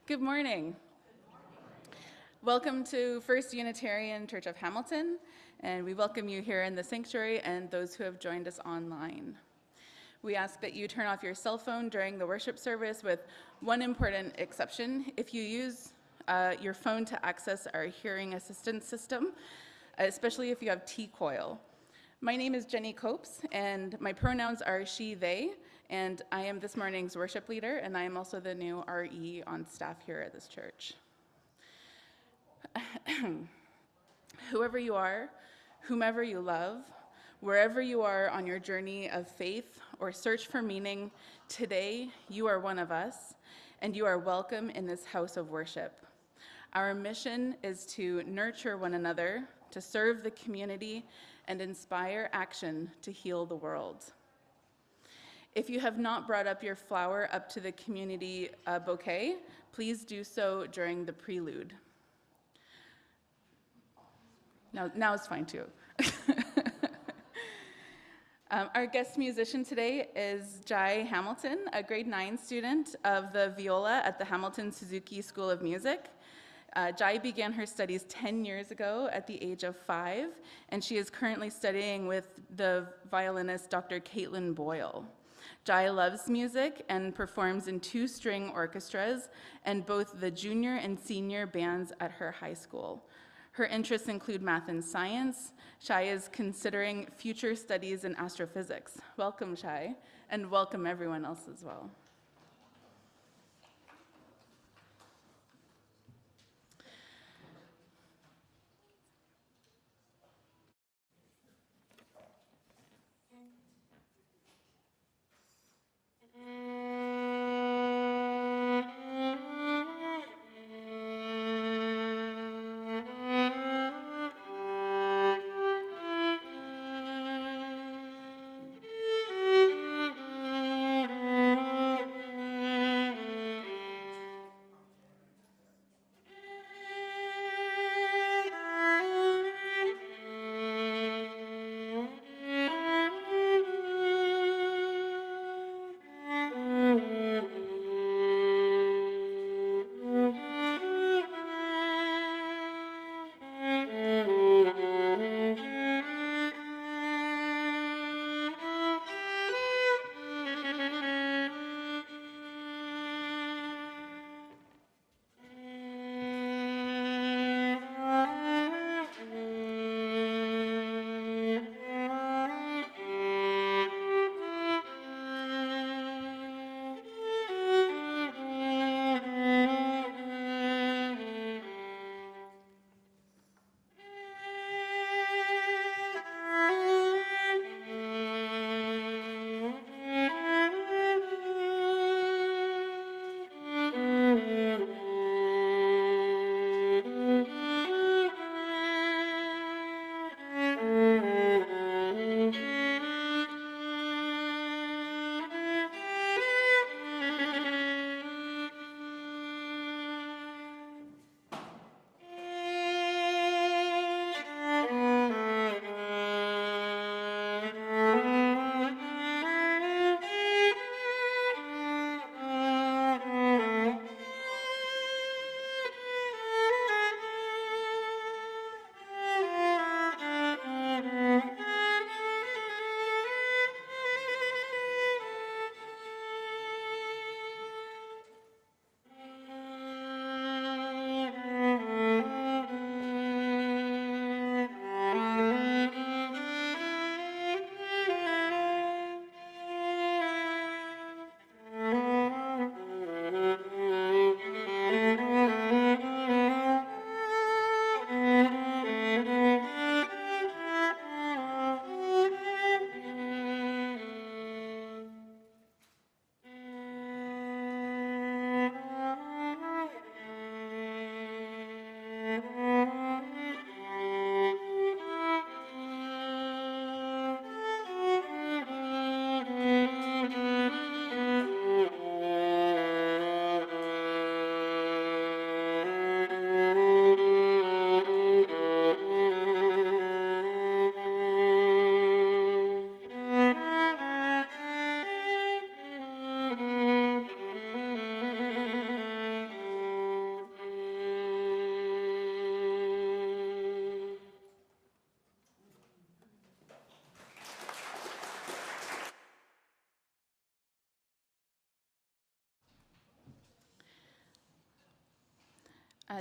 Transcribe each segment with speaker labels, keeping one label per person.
Speaker 1: Good morning. Welcome to First Unitarian Church of Hamilton, and we welcome you here in the sanctuary and those who have joined us online. We ask that you turn off your cell phone during the worship service with one important exception. If you use your phone to access our hearing assistance system, especially if you have T-coil. My name is Jenny Copes, and my pronouns are she, they, and I am this morning's worship leader, and I am also the new RE on staff here at this church. Whoever you are, whomever you love, wherever you are on your journey of faith or search for meaning, today you are one of us, and you are welcome in this house of worship. Our mission is to nurture one another, to serve the community, and inspire action to heal the world. If you have not brought up your flower up to the community bouquet, please do so during the prelude. Now it's fine too. Our guest musician today is Jai Hamilton, a grade 9 student of the viola at the Hamilton Suzuki School of Music. Jai began her studies 10 years ago at the age of 5, and she is currently studying with the violinist Dr. Caitlin Boyle. Jai loves music and performs in 2-string orchestras and both the junior and senior bands at her high school. Her interests include math and science. Shai is considering future studies in astrophysics. Welcome, Shai, and welcome everyone else as well.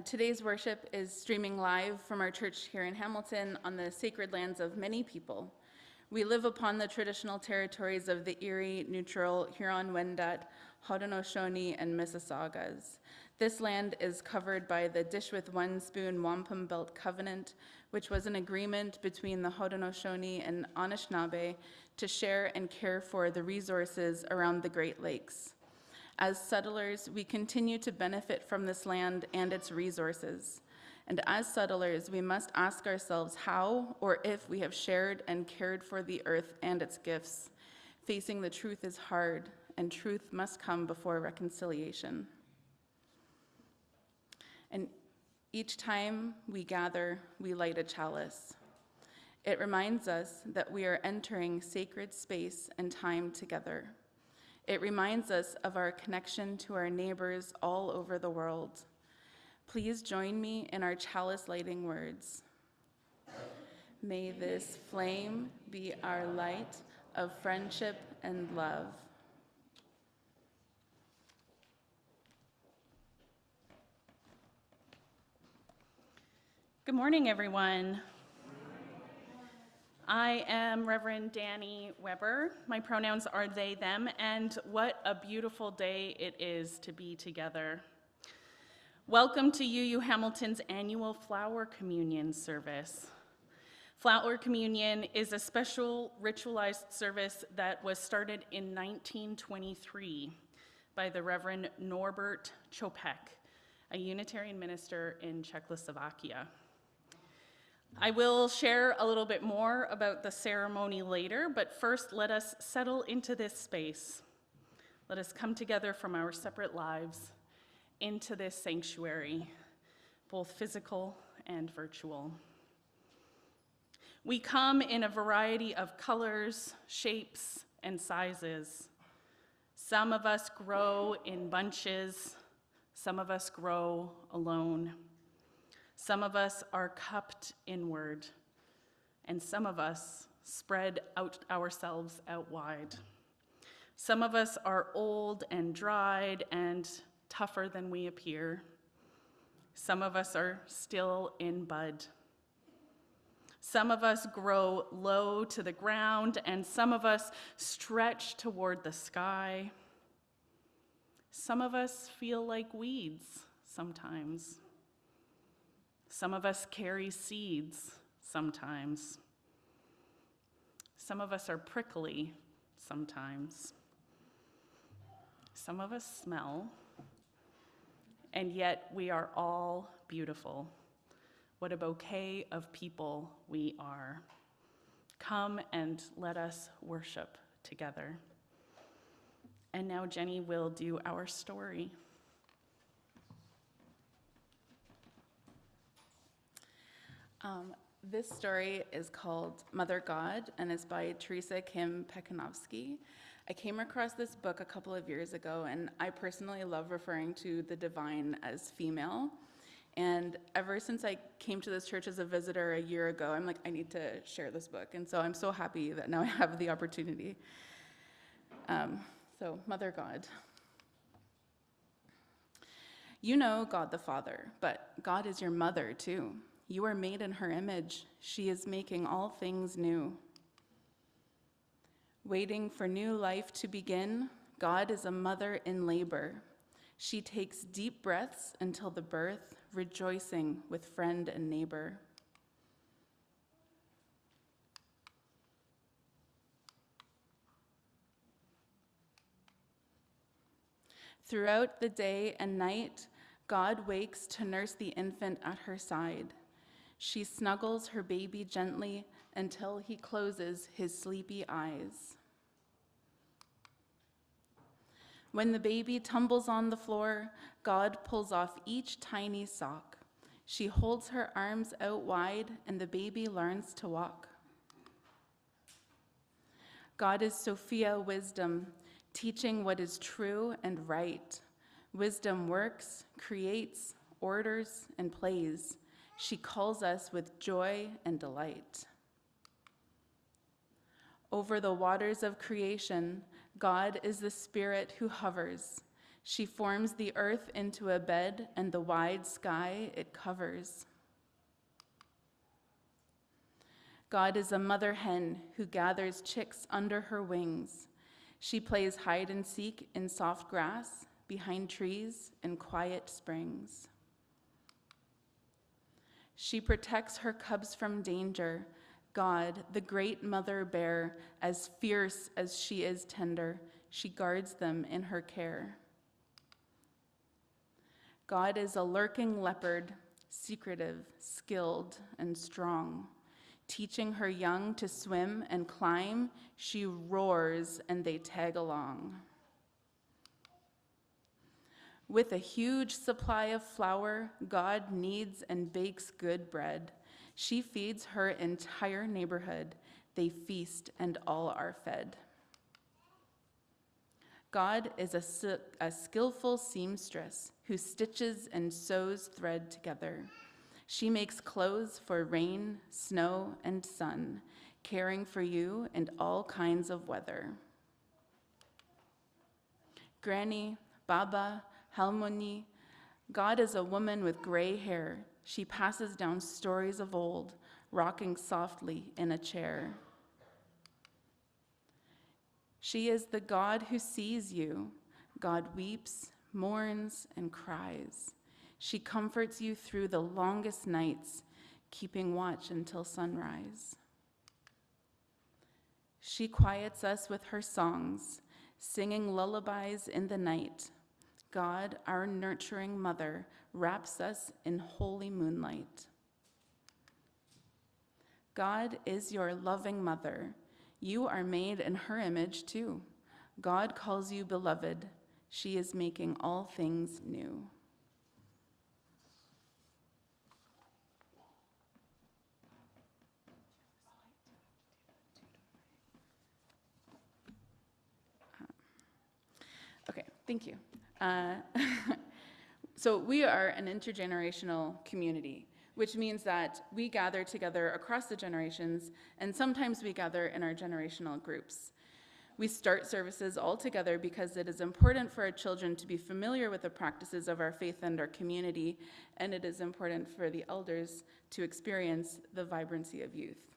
Speaker 1: Today's worship is streaming live from our church here in Hamilton on the sacred lands of many people. We live upon the traditional territories of the Erie, Neutral, Huron-Wendat, Haudenosaunee, and Mississaugas. This land is covered by the Dish with One Spoon Wampum Belt Covenant, which was an agreement between the Haudenosaunee and Anishinaabe to share and care for the resources around the Great Lakes. As settlers, we continue to benefit from this land and its resources. And as settlers, we must ask ourselves how or if we have shared and cared for the earth and its gifts. Facing the truth is hard, and truth must come before reconciliation. And each time we gather, we light a chalice. It reminds us that we are entering sacred space and time together. It reminds us of our connection to our neighbors all over the world. Please join me in our chalice lighting words. May this flame be our light of friendship and love.
Speaker 2: Good morning, everyone. I am Reverend Danny Weber. My pronouns are they, them, and what a beautiful day it is to be together. Welcome to UU Hamilton's annual Flower Communion service. Flower Communion is a special ritualized service that was started in 1923 by the Reverend Norbert Chopek, a Unitarian minister in Czechoslovakia. I will share a little bit more about the ceremony later, but first let us settle into this space. Let us come together from our separate lives into this sanctuary, both physical and virtual. We come in a variety of colors, shapes, and sizes. Some of us grow in bunches, some of us grow alone. Some of us are cupped inward, and some of us spread out ourselves out wide. Some of us are old and dried and tougher than we appear. Some of us are still in bud. Some of us grow low to the ground, and some of us stretch toward the sky. Some of us feel like weeds sometimes. Some of us carry seeds sometimes. Some of us are prickly sometimes. Some of us smell, and yet we are all beautiful. What a bouquet of people we are. Come and let us worship together. And now Jenny will do our story.
Speaker 1: This story is called Mother God and is by Teresa Kim Pekonovsky. I came across this book a couple of years ago, and I personally love referring to the divine as female. And ever since I came to this church as a visitor a year ago, I'm like, I need to share this book. And so I'm so happy that now I have the opportunity. So, Mother God. You know God the Father, but God is your mother too. You are made in her image. She is making all things new. Waiting for new life to begin, God is a mother in labor. She takes deep breaths until the birth, rejoicing with friend and neighbor. Throughout the day and night, God wakes to nurse the infant at her side. She snuggles her baby gently until he closes his sleepy eyes. When the baby tumbles on the floor, God pulls off each tiny sock. She holds her arms out wide, and the baby learns to walk. God is Sophia wisdom, teaching what is true and right. Wisdom works, creates, orders, and plays. She calls us with joy and delight. Over the waters of creation, God is the Spirit who hovers. She forms the earth into a bed, and the wide sky it covers. God is a mother hen who gathers chicks under her wings. She plays hide and seek in soft grass, behind trees and quiet springs. She protects her cubs from danger. God, the great mother bear, as fierce as she is tender, she guards them in her care. God is a lurking leopard, secretive, skilled, and strong. Teaching her young to swim and climb, she roars and they tag along. With a huge supply of flour, God kneads and bakes good bread. She feeds her entire neighborhood. They feast and all are fed. God is a skillful seamstress who stitches and sews thread together. She makes clothes for rain, snow, and sun, caring for you in all kinds of weather. Granny, Baba, Halmoni, God is a woman with gray hair. She passes down stories of old, rocking softly in a chair. She is the God who sees you. God weeps, mourns, and cries. She comforts you through the longest nights, keeping watch until sunrise. She quiets us with her songs, singing lullabies in the night. God, our nurturing mother, wraps us in holy moonlight. God is your loving mother. You are made in her image too. God calls you beloved. She is making all things new. Okay, thank you. So we are an intergenerational community, which means that we gather together across the generations, and sometimes we gather in our generational groups. We start services all together because it is important for our children to be familiar with the practices of our faith and our community, and it is important for the elders to experience the vibrancy of youth.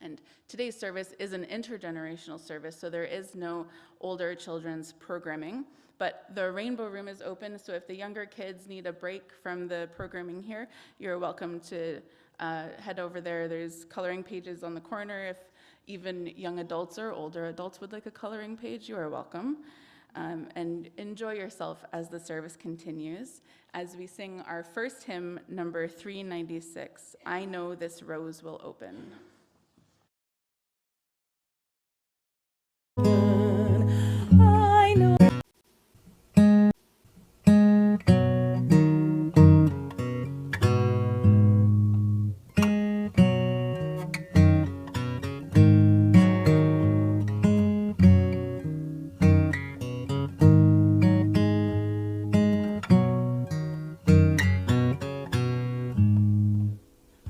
Speaker 1: And today's service is an intergenerational service, so there is no older children's programming, but the Rainbow Room is open, so if the younger kids need a break from the programming here, you're welcome to head over there. There's coloring pages on the corner. If even young adults or older adults would like a coloring page, you are welcome. And enjoy yourself as the service continues, as we sing our first hymn, number 396, I Know This Rose Will Open.
Speaker 3: I know.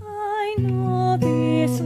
Speaker 3: I know this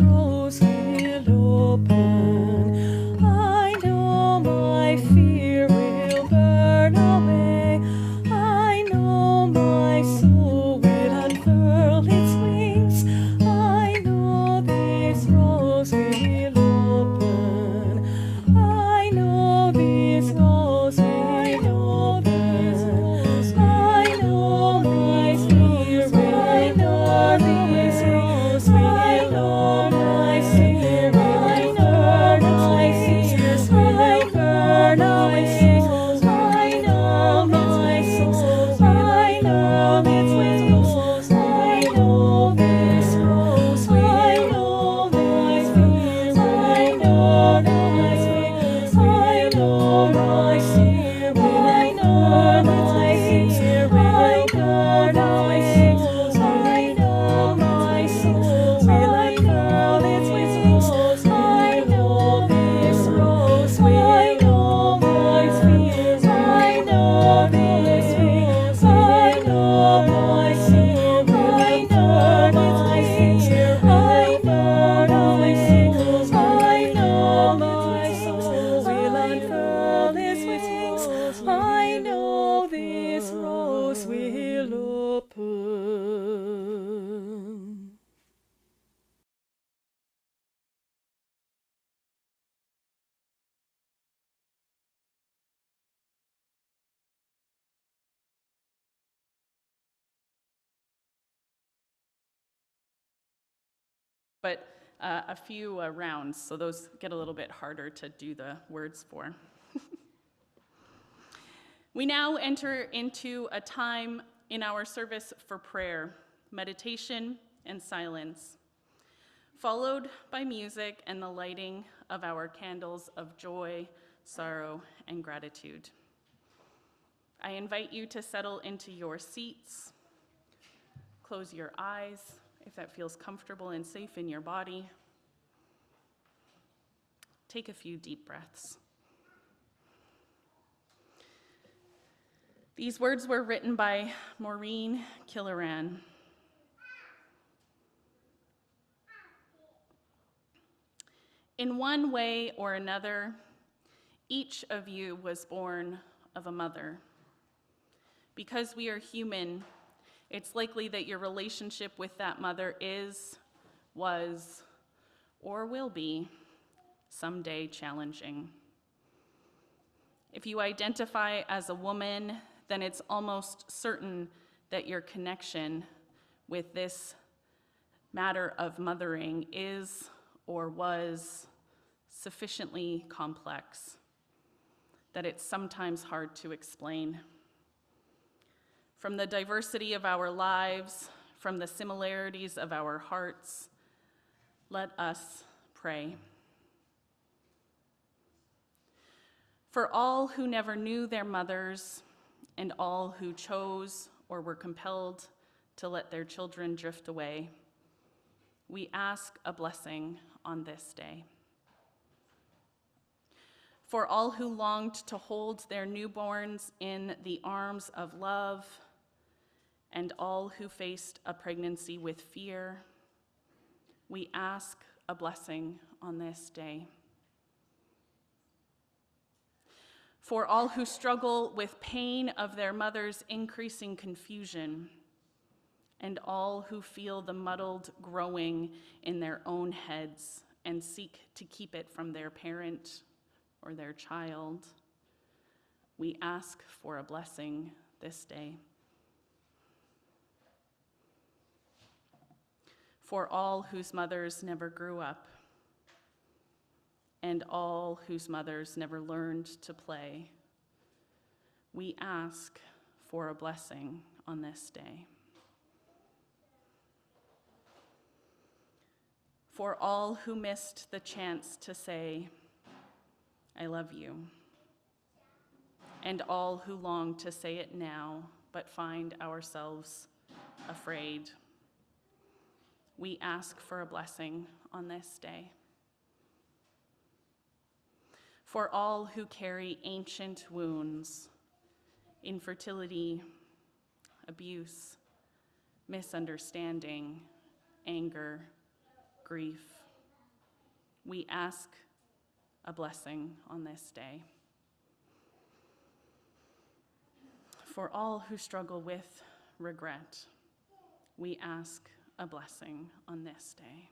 Speaker 2: but a few rounds, so those get a little bit harder to do the words for. We now enter into a time in our service for prayer, meditation, and silence, followed by music and the lighting of our candles of joy, sorrow, and gratitude. I invite you to settle into your seats, close your eyes if that feels comfortable and safe in your body. Take a few deep breaths. These words were written by Maureen Killoran. In one way or another, each of you was born of a mother. Because we are human, it's likely that your relationship with that mother is, was, or will be someday challenging. If you identify as a woman, then it's almost certain that your connection with this matter of mothering is or was sufficiently complex that it's sometimes hard to explain. From the diversity of our lives, from the similarities of our hearts, let us pray. For all who never knew their mothers and all who chose or were compelled to let their children drift away, we ask a blessing on this day. For all who longed to hold their newborns in the arms of love, and all who faced a pregnancy with fear, we ask a blessing on this day. For all who struggle with pain of their mother's increasing confusion, and all who feel the muddled growing in their own heads and seek to keep it from their parent or their child, we ask for a blessing this day. For all whose mothers never grew up, and all whose mothers never learned to play, we ask for a blessing on this day. For all who missed the chance to say, I love you, and all who long to say it now but find ourselves afraid, we ask for a blessing on this day. For all who carry ancient wounds, infertility, abuse, misunderstanding, anger, grief, we ask a blessing on this day. For all who struggle with regret, we ask a blessing on this day.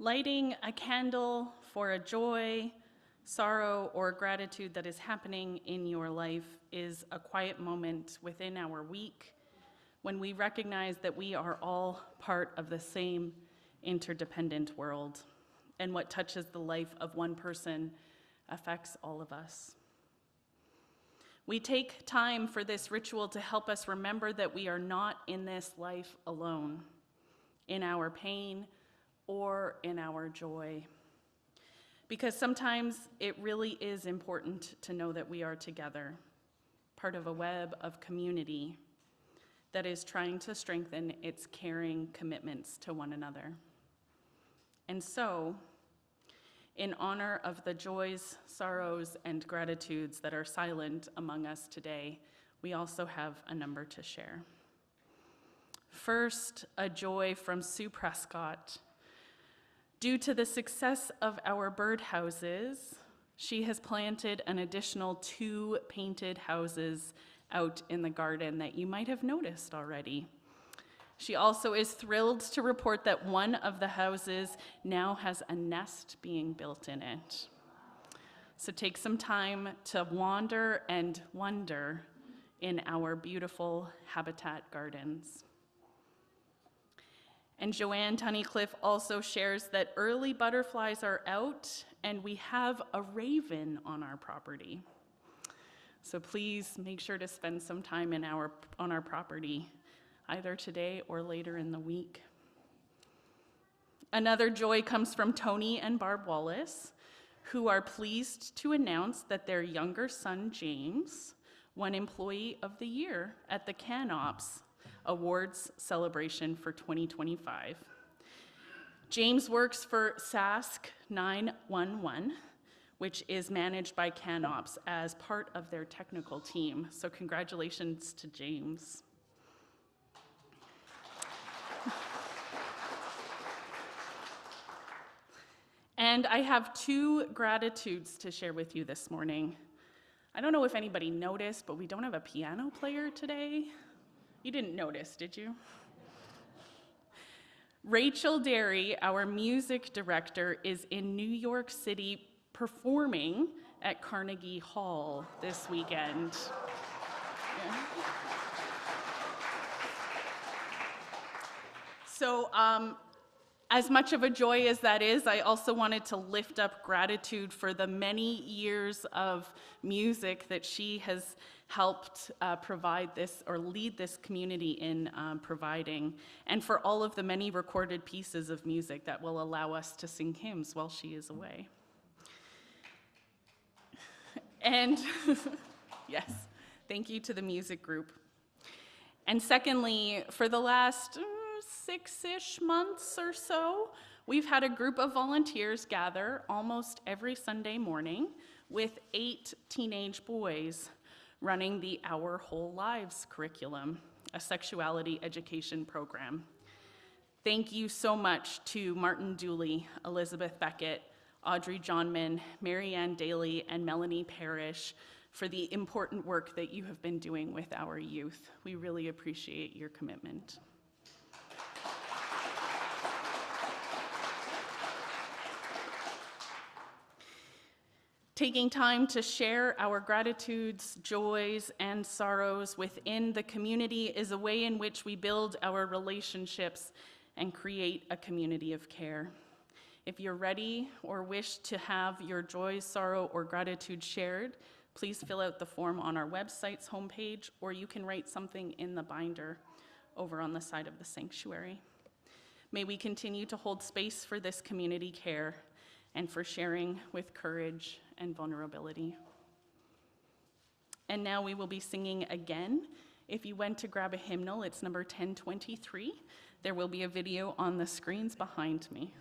Speaker 2: Lighting a candle for a joy, sorrow, or gratitude that is happening in your life is a quiet moment within our week when we recognize that we are all part of the same interdependent world, and what touches the life of one person affects all of us. We take time for this ritual to help us remember that we are not in this life alone, in our pain or in our joy. Because sometimes it really is important to know that we are together, part of a web of community that is trying to strengthen its caring commitments to one another. And so, in honor of the joys, sorrows, and gratitudes that are silent among us today, we also have a number to share. First, a joy from Sue Prescott. Due to the success of our birdhouses, she has planted an additional 2 painted houses out in the garden that you might have noticed already. She also is thrilled to report that one of the houses now has a nest being built in it. So take some time to wander and wonder in our beautiful habitat gardens. And Joanne Tunnicliffe also shares that early butterflies are out and we have a raven on our property. So please make sure to spend some time on our property, either today or later in the week. Another joy comes from Tony and Barb Wallace, who are pleased to announce that their younger son, James, won Employee of the Year at the CanOps Awards celebration for 2025. James works for SASC 911, which is managed by CanOps as part of their technical team. So congratulations to James. And I have 2 gratitudes to share with you this morning. I don't know if anybody noticed, but we don't have a piano player today. You didn't notice, did you? Rachel Derry, our music director, is in New York City performing at Carnegie Hall this weekend. Yeah. So, as much of a joy as that is, I also wanted to lift up gratitude for the many years of music that she has helped provide this or lead this community in providing, and for all of the many recorded pieces of music that will allow us to sing hymns while she is away. And yes, thank you to the music group. And secondly, for the last 6-ish months or so, we've had a group of volunteers gather almost every Sunday morning with 8 teenage boys running the Our Whole Lives curriculum, a sexuality education program. Thank you so much to Martin Dooley, Elizabeth Beckett, Audrey Johnman, Marianne Daly, and Melanie Parrish for the important work that you have been doing with our youth. We really appreciate your commitment. Taking time to share our gratitudes, joys, and sorrows within the community is a way in which we build our relationships and create a community of care. If you're ready or wish to have your joy, sorrow, or gratitude shared, please fill out the form on our website's homepage, or you can write something in the binder over on the side of the sanctuary. May we continue to hold space for this community care and for sharing with courage and vulnerability. And now we will be singing again. If you went to grab a hymnal, it's number 1023. There will be a video on the screens behind me.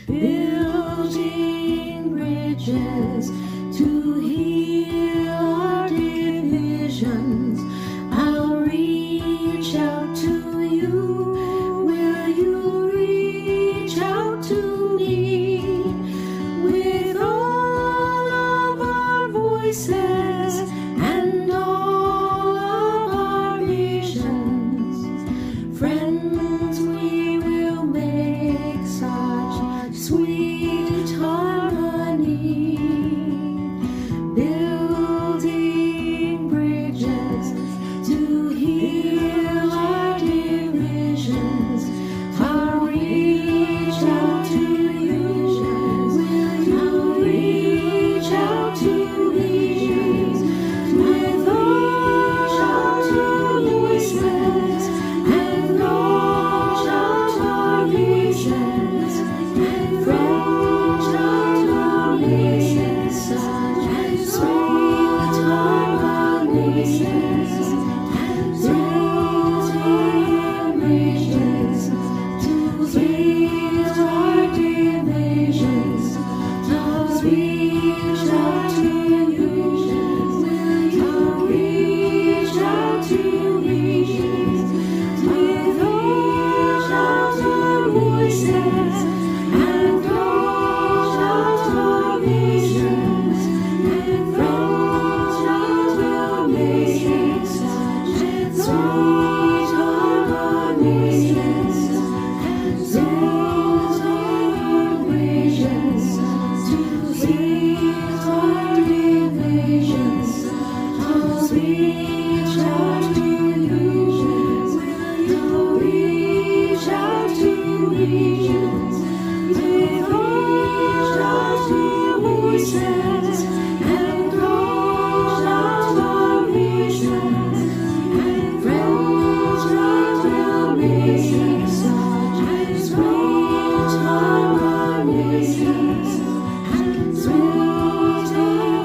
Speaker 3: Building bridges to heal our divisions. I'll reach out to you. Will you reach out to me? With all of our voices and all of our visions, friends, we will make such sweet harmony, building bridges to heal our divisions. I'll reach out to you. Will you reach out to me? With all our voices and all of our visions, friends, will make such sweet harmonies, building bridges to heal our divisions. I'll reach out to you. Will you reach out to me? With all our voices and all of our visions, friends, will make such sweet harmonies, building bridges to heal our divisions. I'll reach out to you. Will you reach out to me? With all our voices and all of our visions, friends, will make such sweet harmonies, building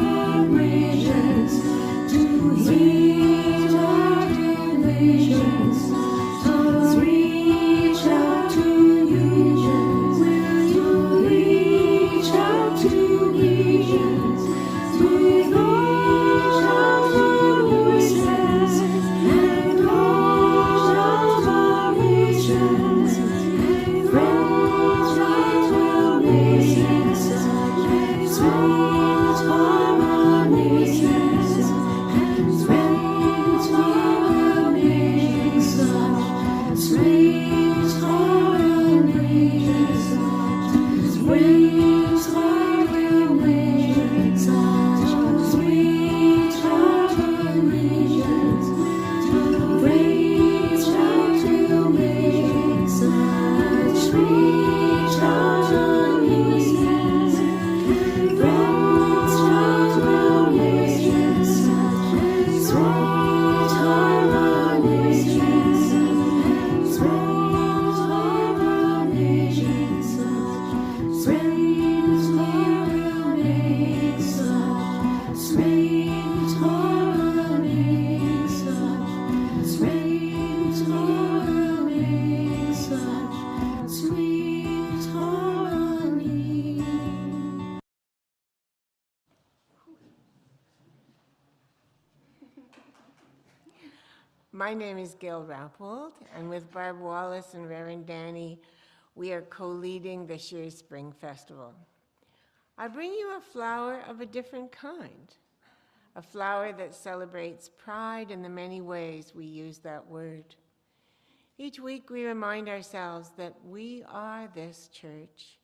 Speaker 4: My name is Gail Rappold, and with Barb Wallace and Reverend Danny, we are co-leading this year's Spring Festival. I bring you a flower of a different kind, a flower that celebrates pride in the many ways we use that word. Each week we remind ourselves that we are this church.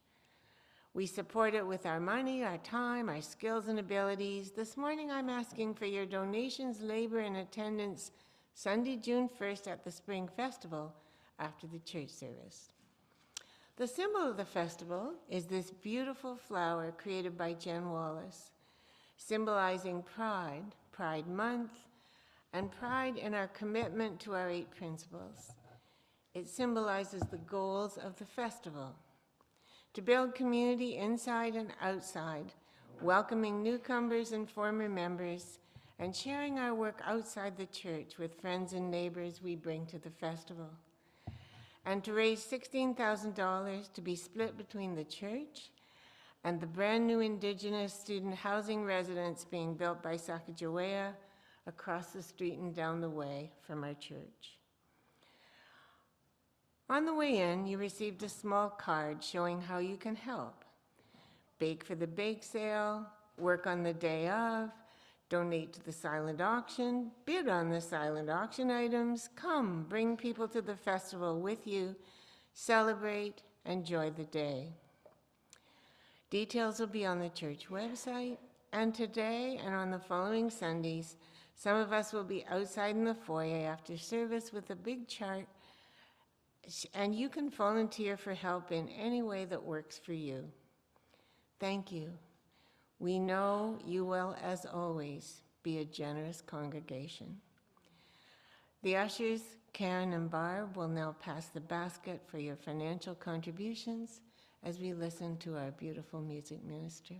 Speaker 4: We support it with our money, our time, our skills and abilities. This morning I'm asking for your donations, labor, and attendance Sunday, June 1st at the Spring Festival after the church service. The symbol of the festival is this beautiful flower created by Jen Wallace, symbolizing pride, Pride Month, and pride in our commitment to our 8 principles. It symbolizes the goals of the festival: to build community inside and outside, welcoming newcomers and former members, and sharing our work outside the church with friends and neighbors we bring to the festival. And to raise $16,000 to be split between the church and the brand new Indigenous student housing residence being built by Sacagawea across the street and down the way from our church. On the way in, you received a small card showing how you can help. Bake for the bake sale, work on the day of, donate to the silent auction, bid on the silent auction items, come, bring people to the festival with you, celebrate, enjoy the day. Details will be on the church website, and today and on the following Sundays, some of us will be outside in the foyer after service with a big chart, and you can volunteer for help in any way that works for you. Thank you. We know you will, as always, be a generous congregation. The ushers, Karen and Barb, will now pass the basket for your financial contributions as we listen to our beautiful music minister.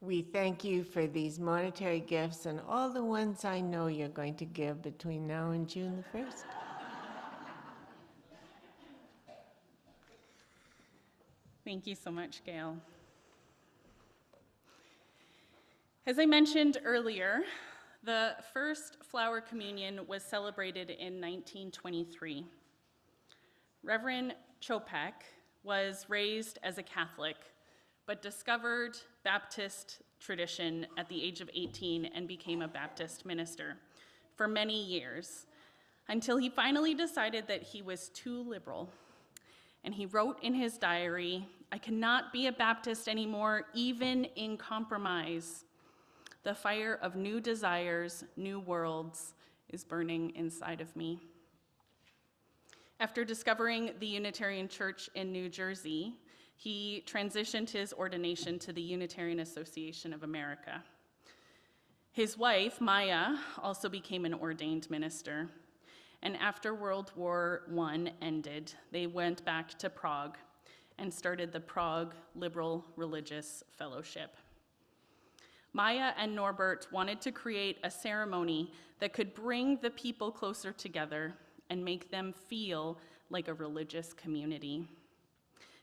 Speaker 4: We thank you for these monetary gifts and all the ones I know you're going to give between now and June the 1st.
Speaker 2: Thank you so much, Gail. As I mentioned earlier, the first flower communion was celebrated in 1923. Reverend Chopek was raised as a Catholic, but discovered Baptist tradition at the age of 18 and became a Baptist minister for many years, until he finally decided that he was too liberal. And he wrote in his diary, "I cannot be a Baptist anymore, even in compromise. The fire of new desires, new worlds is burning inside of me." After discovering the Unitarian Church in New Jersey, he transitioned his ordination to the Unitarian Association of America. His wife, Maya, also became an ordained minister. And after World War I ended, they went back to Prague and started the Prague Liberal Religious Fellowship. Maya and Norbert wanted to create a ceremony that could bring the people closer together and make them feel like a religious community.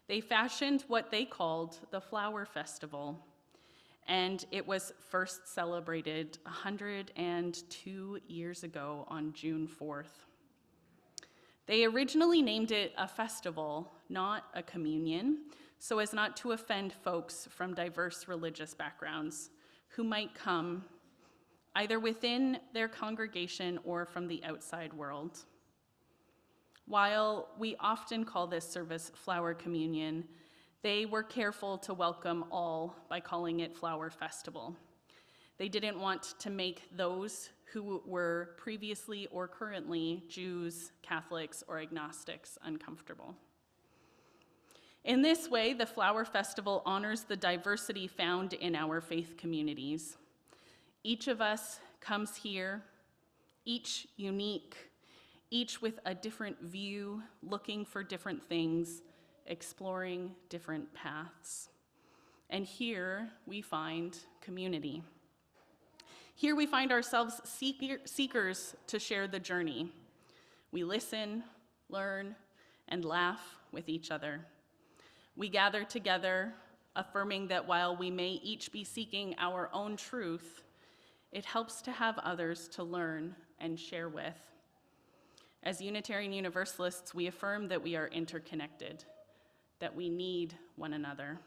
Speaker 2: They fashioned what they called the Flower Festival, and it was first celebrated 102 years ago on June 4th. They originally named it a festival, not a communion, so as not to offend folks from diverse religious backgrounds who might come either within their congregation or from the outside world. While we often call this service Flower Communion, they were careful to welcome all by calling it Flower Festival. They didn't want to make those who were previously or currently Jews, Catholics, or agnostics uncomfortable. In this way, the Flower Festival honors the diversity found in our faith communities. Each of us comes here, each unique, each with a different view, looking for different things, exploring different paths. And here we find community. Here we find ourselves seekers to share the journey. We listen, learn, and laugh with each other. We gather together, affirming that while we may each be seeking our own truth, it helps to have others to learn and share with. As Unitarian Universalists, we affirm that we are interconnected, that we need one another.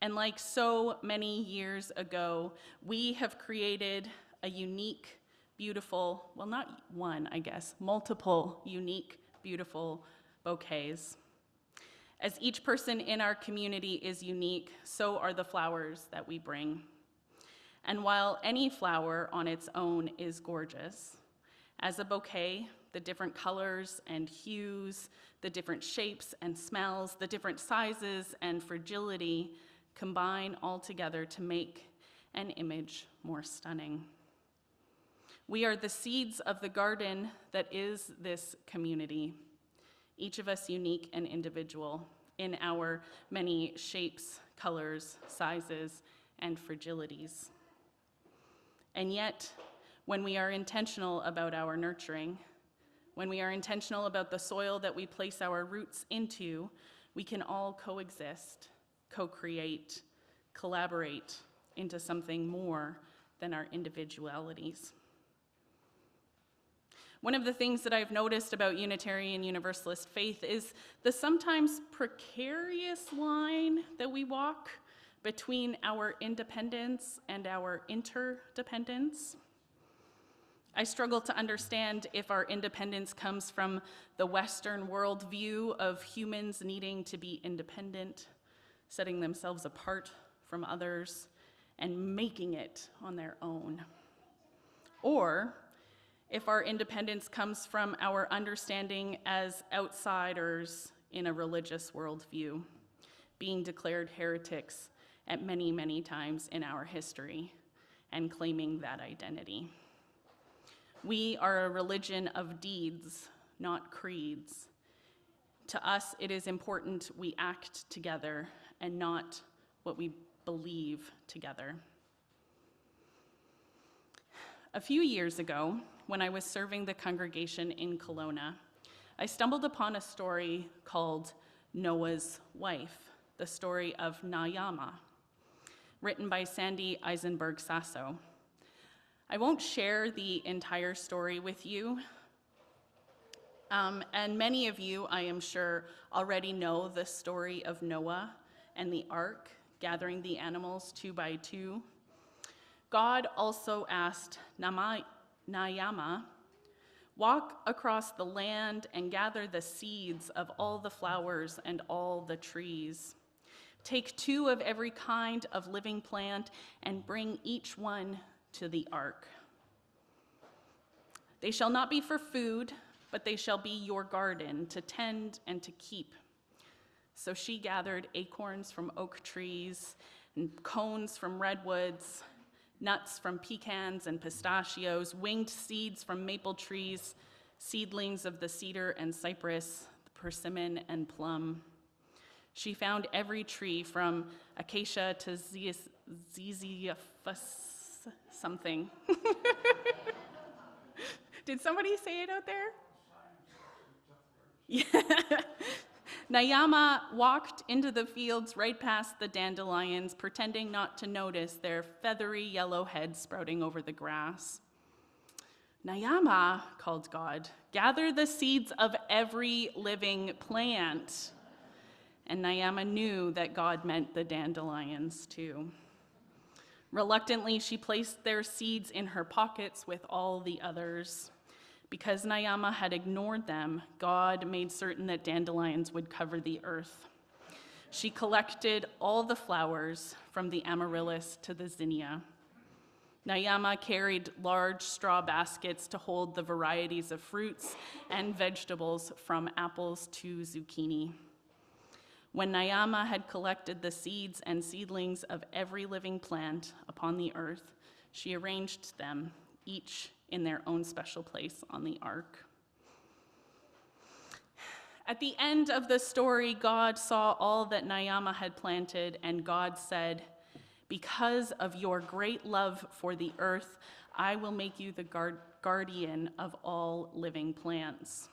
Speaker 2: And like so many years ago, we have created a unique, beautiful, well, not one, I guess, multiple unique, beautiful bouquets. As each person in our community is unique, so are the flowers that we bring. And while any flower on its own is gorgeous, as a bouquet, the different colors and hues, the different shapes and smells, the different sizes and fragility combine all together to make an image more stunning. We are the seeds of the garden that is this community, each of us unique and individual in our many shapes, colors, sizes, and fragilities. And yet, when we are intentional about our nurturing, when we are intentional about the soil that we place our roots into, we can all coexist, co-create, collaborate into something more than our individualities. One of the things that I've noticed about Unitarian Universalist faith is the sometimes precarious line that we walk between our independence and our interdependence. I struggle to understand if our independence comes from the Western worldview of humans needing to be independent, setting themselves apart from others, and making it on their own. Or if our independence comes from our understanding as outsiders in a religious worldview, being declared heretics at many, many times in our history and claiming that identity. We are a religion of deeds, not creeds. To us, it is important we act together and not what we believe together. A few years ago, when I was serving the congregation in Kelowna, I stumbled upon a story called Noah's Wife, the story of Naiyama, written by Sandy Eisenberg Sasso. I won't share the entire story with you, and many of you, I am sure, already know the story of Noah and the ark, gathering the animals 2 by 2. God also asked Naiyama, "Walk across the land and gather the seeds of all the flowers and all the trees. Take 2 of every kind of living plant and bring each one to the ark. They shall not be for food, but they shall be your garden to tend and to keep." So she gathered acorns from oak trees and cones from redwoods, nuts from pecans and pistachios, winged seeds from maple trees, seedlings of the cedar and cypress, the persimmon and plum. She found every tree from acacia to ziziphus something. Did somebody say it out there? Yeah. Naiyama walked into the fields right past the dandelions, pretending not to notice their feathery yellow heads sprouting over the grass. "Naiyama," called God, "gather the seeds of every living plant." And Naiyama knew that God meant the dandelions too. Reluctantly, she placed their seeds in her pockets with all the others. Because Naiyama had ignored them, God made certain that dandelions would cover the earth. She collected all the flowers, from the amaryllis to the zinnia. Naiyama carried large straw baskets to hold the varieties of fruits and vegetables, from apples to zucchini. When Naiyama had collected the seeds and seedlings of every living plant upon the earth, she arranged them, each in their own special place on the ark. At the end of the story, God saw all that Naiyama had planted, and God said, "Because of your great love for the earth, I will make you the guardian of all living plants."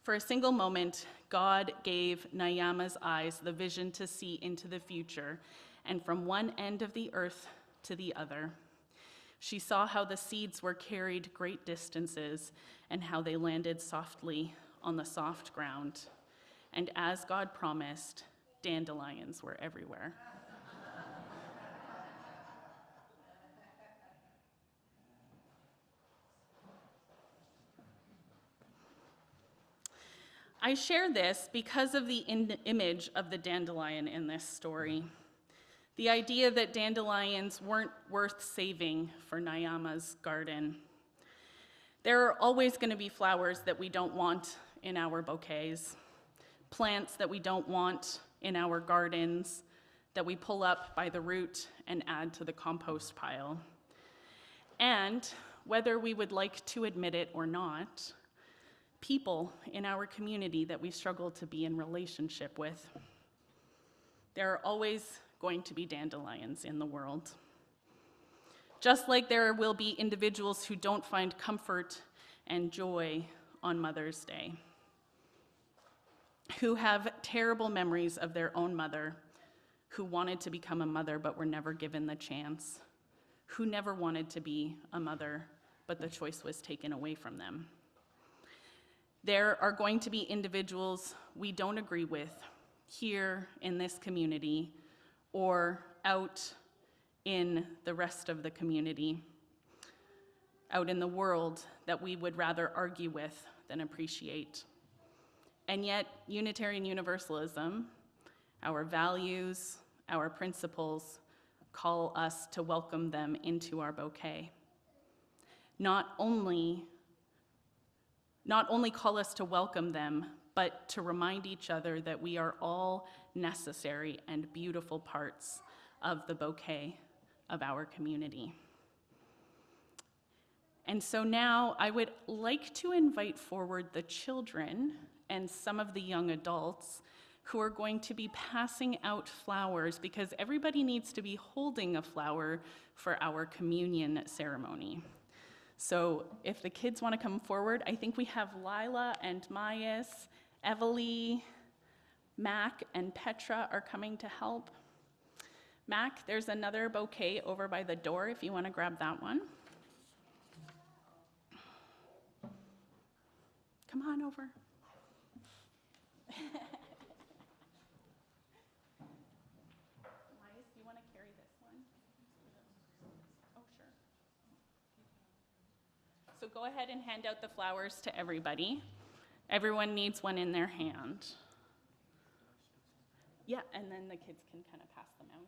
Speaker 2: For a single moment, God gave Naiyama's eyes the vision to see into the future, and from one end of the earth to the other. She saw how the seeds were carried great distances and how they landed softly on the soft ground. And as God promised, dandelions were everywhere. I share this because of the image of the dandelion in this story. The idea that dandelions weren't worth saving for Naiyama's garden. There are always going to be flowers that we don't want in our bouquets, plants that we don't want in our gardens, that we pull up by the root and add to the compost pile. And whether we would like to admit it or not, people in our community that we struggle to be in relationship with. There are always going to be dandelions in the world. Just like there will be individuals who don't find comfort and joy on Mother's Day, who have terrible memories of their own mother, who wanted to become a mother but were never given the chance, who never wanted to be a mother but the choice was taken away from them. There are going to be individuals we don't agree with here in this community or out in the rest of the community, out in the world, that we would rather argue with than appreciate. And yet, Unitarian Universalism, our values, our principles, call us to welcome them into our bouquet. Not only call us to welcome them, but to remind each other that we are all necessary and beautiful parts of the bouquet of our community. And so now I would like to invite forward the children and some of the young adults who are going to be passing out flowers because everybody needs to be holding a flower for our communion ceremony. So if the kids want to come forward, I think we have Lila and Mayas, Evely, Mac, and Petra are coming to help. Mac, there's another bouquet over by the door if you want to grab that one. Come on over. Mayas, do you want to carry this one? Oh, sure. So go ahead and hand out the flowers to everybody. Everyone needs one in their hand. Yeah, and then the kids can kind of pass them out.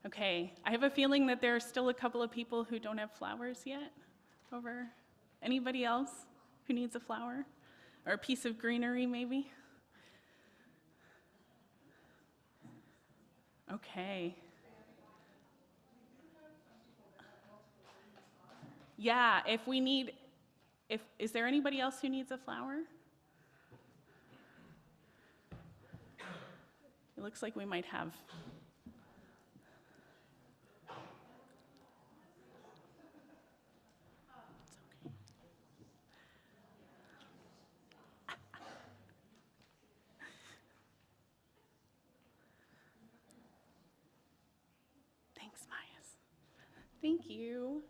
Speaker 2: Okay, I have a feeling that there are still a couple of people who don't have flowers yet over. Anybody else who needs a flower? Or a piece of greenery, maybe? Okay. Yeah, is there anybody else who needs a flower? It looks like we might have. Thanks, Mayas. Thank you.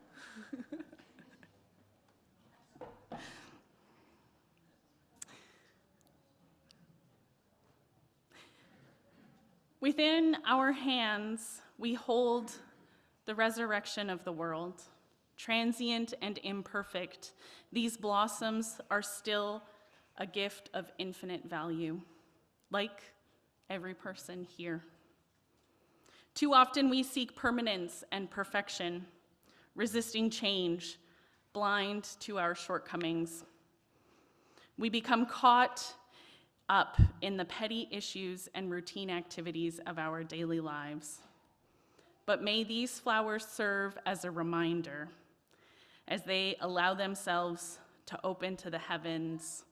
Speaker 2: Within our hands, we hold the resurrection of the world. Transient and imperfect, these blossoms are still a gift of infinite value, like every person here. Too often we seek permanence and perfection, resisting change, blind to our shortcomings. We become caught up in the petty issues and routine activities of our daily lives. But may these flowers serve as a reminder as they allow themselves to open to the heavens.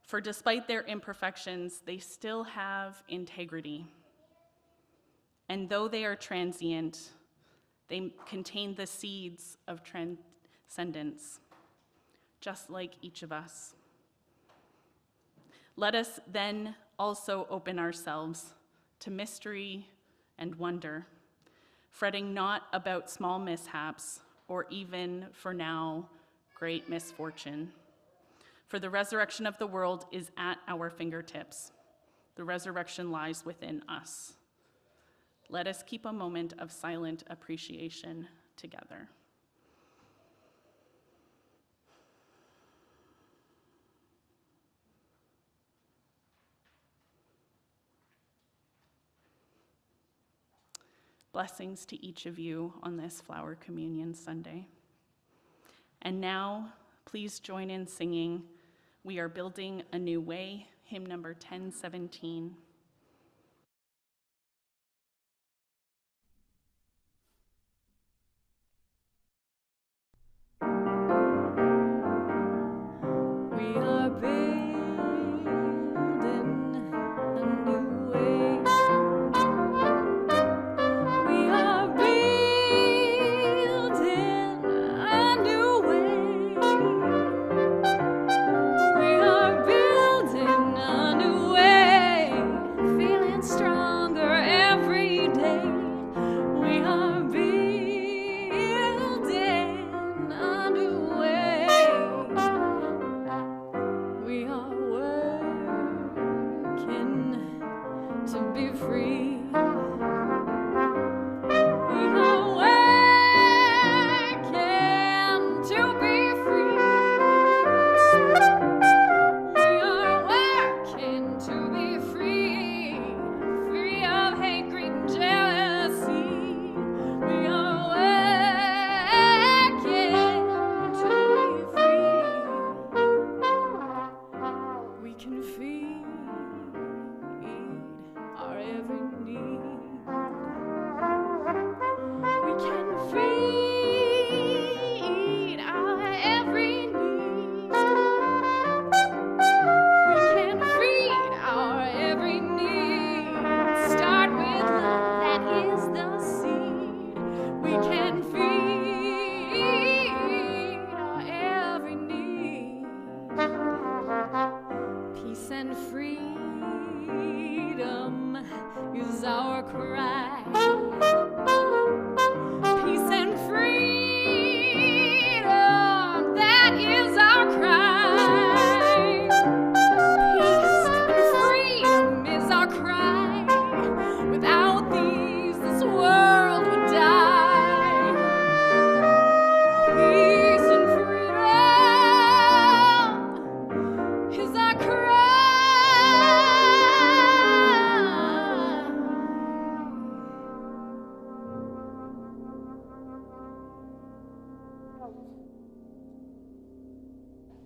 Speaker 2: For despite their imperfections, they still have integrity. And though they are transient, they contain the seeds of transcendence, just like each of us. Let us then also open ourselves to mystery and wonder, fretting not about small mishaps or even, for now, great misfortune. For the resurrection of the world is at our fingertips. The resurrection lies within us. Let us keep a moment of silent appreciation together. Blessings to each of you on this Flower Communion Sunday. And now, please join in singing "We Are Building a New Way," hymn number 1017.
Speaker 3: We are building a new way. We are building a new way. We are building a new way, feeling stronger every day. We are building a new way. We are working to be free. We are working to be free. We are working to be free, free of hate, greed, and jealousy. We are working to be free. We can feed our every need. We can feed our every need. We can feed our every need. Start with love, that is the seed. We can feed our every need. Peace and freedom is our cry. Peace and freedom, that is our cry. Peace and freedom is our cry. Without these, this world would die. Peace and freedom is our cry.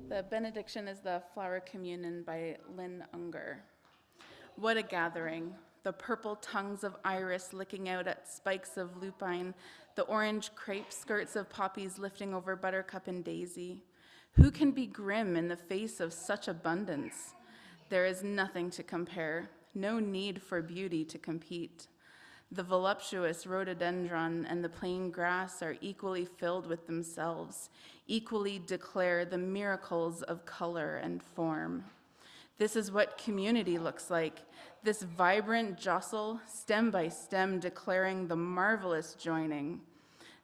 Speaker 1: The benediction is the Flower Communion by Lynn Unger. What a gathering. The purple tongues of iris licking out at spikes of lupine, the orange crepe skirts of poppies lifting over buttercup and daisy. Who can be grim in the face of such abundance? There is nothing to compare, no need for beauty to compete. The voluptuous rhododendron and the plain grass are equally filled with themselves, equally declare the miracles of color and form. This is what community looks like, this vibrant jostle, stem by stem, declaring the marvelous joining.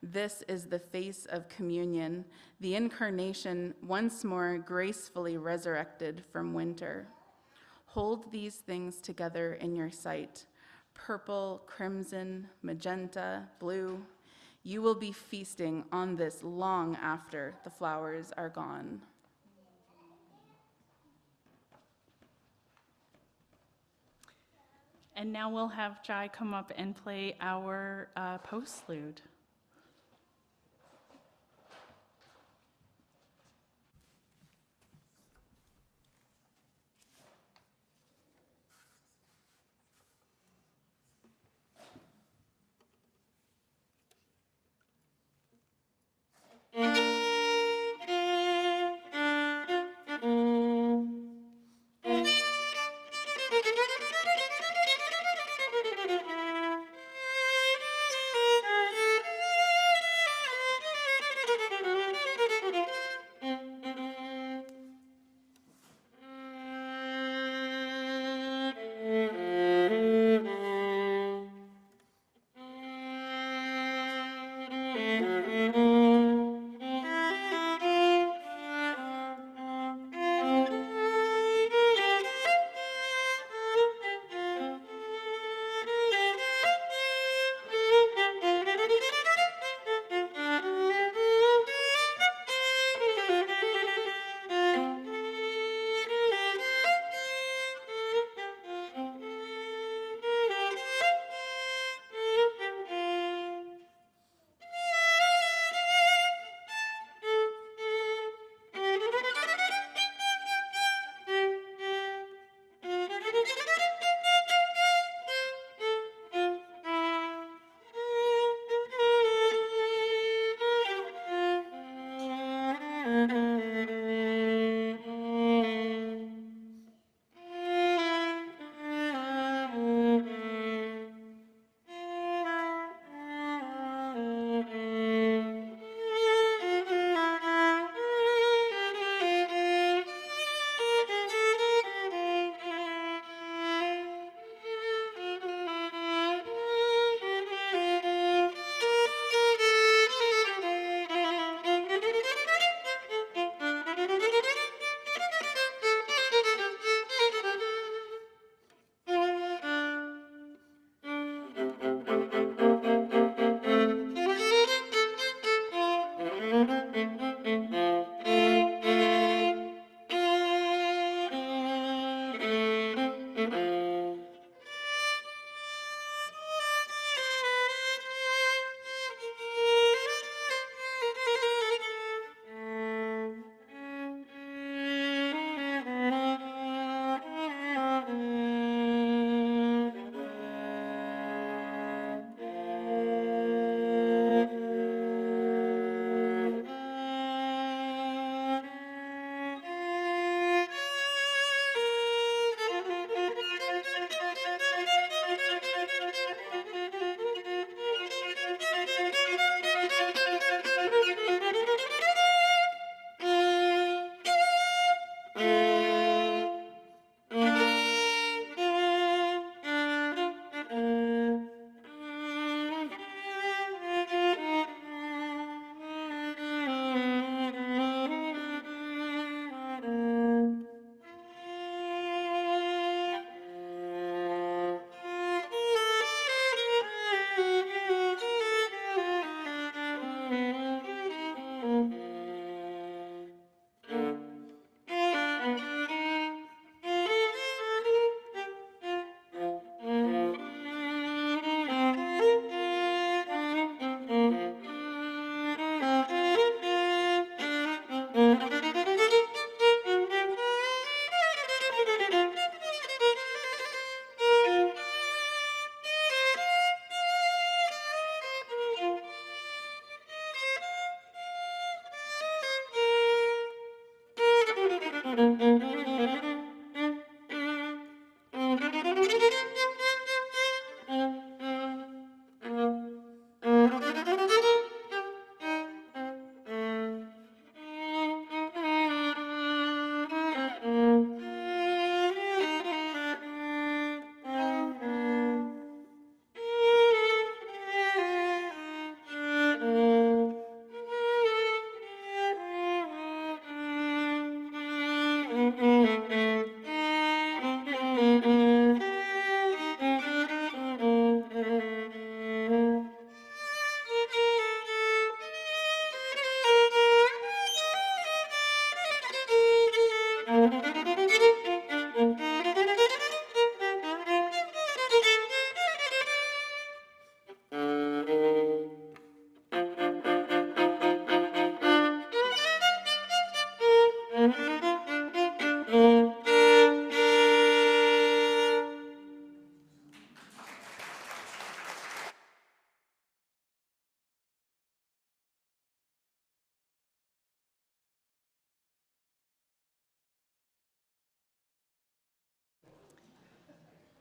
Speaker 1: This is the face of communion, the incarnation once more gracefully resurrected from winter. Hold these things together in your sight. Purple, crimson, magenta, blue. You will be feasting on this long after the flowers are gone.
Speaker 2: And now we'll have Jai come up and play our postlude.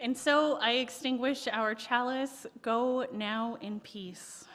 Speaker 2: And so I extinguish our chalice. Go now in peace.